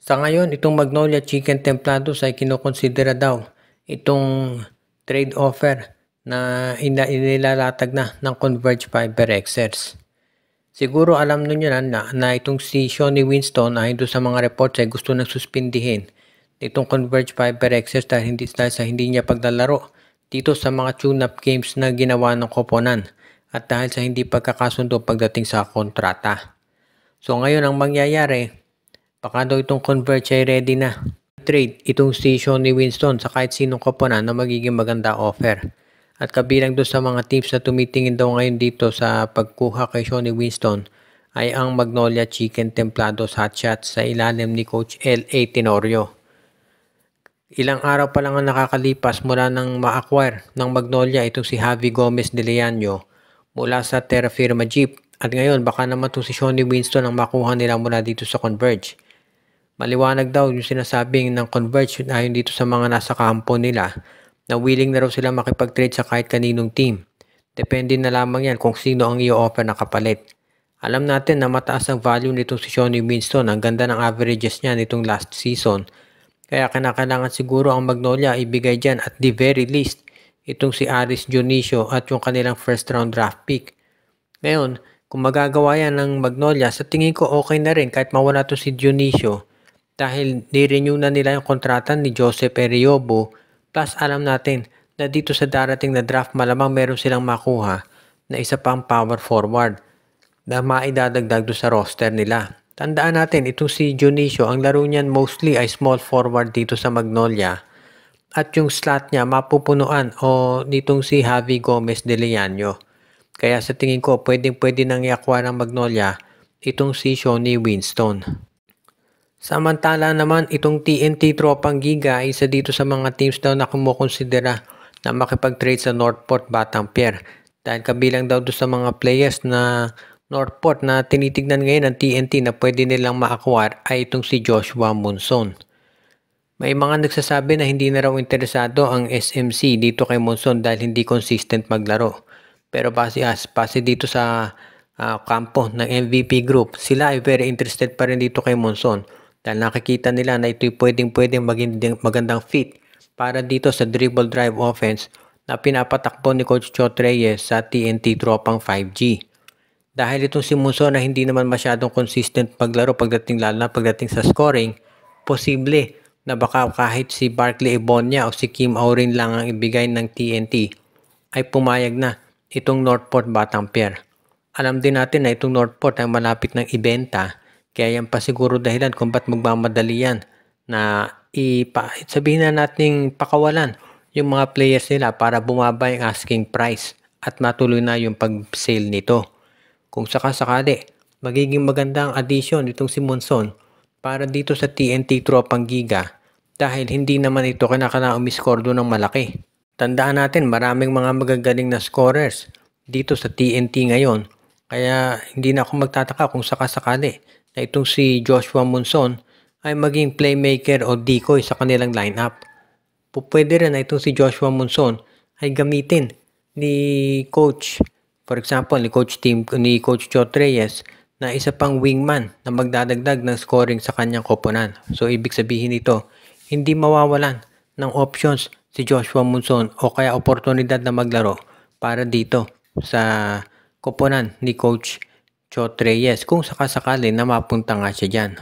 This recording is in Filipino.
Sa ngayon, itong Magnolia Chicken Templados ay kinukonsidera daw itong trade offer na inilalatag na ng Converge Fiber Xers. Siguro alam niyo na itong si Shawnee Winston ay doon sa mga reports ay gusto nang suspindihin itong Converge Fiber Xers dahil sa hindi niya paglalaro dito sa mga tune-up games na ginawa ng koponan at dahil sa hindi pagkakasundo pagdating sa kontrata. So ngayon ang mangyayari, baka daw itong Converge ay ready na trade itong si Shawnee Winston sa kahit sinong koponan na magiging maganda offer. At kabilang doon sa mga teams na tumitingin daw ngayon dito sa pagkuha kay Shawnee Winston ay ang Magnolia Chicken Templados Hotshots sa ilalim ni Coach L.A. Tenorio. Ilang araw pa lang ang nakakalipas mula nang ma-acquire ng Magnolia itong si Javi Gomez de Leaño mula sa Terra Firma Jeep. At ngayon baka naman itong si Shawnee Winston ang makuha nila mula dito sa Converge. Maliwanag daw yung sinasabing ng Converge ayon dito sa mga nasa kampo nila na willing na raw sila makipag-trade sa kahit kaninong team. Depende na lamang yan kung sino ang i-offer na kapalit. Alam natin na mataas ang value nitong si Shawnee Winston. Ang ganda ng averages niya nitong last season. Kaya kinakailangan siguro ang Magnolia ibigay dyan at the very least itong si Aris Dionisio at yung kanilang first round draft pick. Ngayon, kung magagawa yan ng Magnolia, sa tingin ko okay na rin kahit mawala to si Dionisio dahil ni-renew na nila yung kontrata ni Joseph Eriobo. Plus alam natin na dito sa darating na draft malamang meron silang makuha na isa pang power forward na maidadagdag doon sa roster nila. Tandaan natin itong si Dionisio, ang laro niyan mostly ay small forward dito sa Magnolia at yung slot niya mapupunuan o nitong si Javi Gomez de Leaño. Kaya sa tingin ko pwede nang i-acquire ng Magnolia itong si Shawnee Winston. Samantala naman itong TNT Tropang Giga ay isa dito sa mga teams daw na kumukonsidera na makipag-trade sa Northport Batanguer dahil kabilang daw doon sa mga players na Northport na tinitignan ngayon ng TNT na pwede nilang ma-acquire ay itong si Joshua Monson. May mga nagsasabi na hindi na raw interesado ang SMC dito kay Monson dahil hindi consistent maglaro. Pero base dito sa kampo ng MVP group, sila ay very interested pa rin dito kay Monson. Dahil nakikita nila na ito'y pwedeng maging magandang fit para dito sa dribble drive offense na pinapatakbo ni Coach Chot Reyes sa TNT Tropang 5G. Dahil itong si Monson na hindi naman masyadong consistent paglaro lalo na pagdating sa scoring, posible na baka kahit si Barkley Ibonia o si Kim Aurin lang ang ibigay ng TNT ay pumayag na itong Northport Batanguer. Alam din natin na itong Northport ay malapit ng ibenta. Kaya yan pa siguro dahilan kung ba't magmamadali yan na sabihin na nating pakawalan yung mga players nila para bumaba yung asking price at matuloy na yung pag-sale nito. Kung sakasakali, magiging magandang addition itong si Monson para dito sa TNT Tropang Giga dahil hindi naman ito kinakailangan umiscore doon ng malaki. Tandaan natin maraming mga magagaling na scorers dito sa TNT ngayon kaya hindi na ako magtataka kung sakasakali na itong si Joshua Monson ay maging playmaker o decoy sa kanilang lineup. Pwede rin na itong si Joshua Monson ay gamitin ni Coach, for example ni Coach Chot Reyes na isa pang wingman na magdadagdag ng scoring sa kanyang koponan. So ibig sabihin nito, hindi mawawalan ng options si Joshua Monson o kaya oportunidad na maglaro para dito sa koponan ni Coach Chot Reyes kung sakasakali na mapunta nga siya dyan.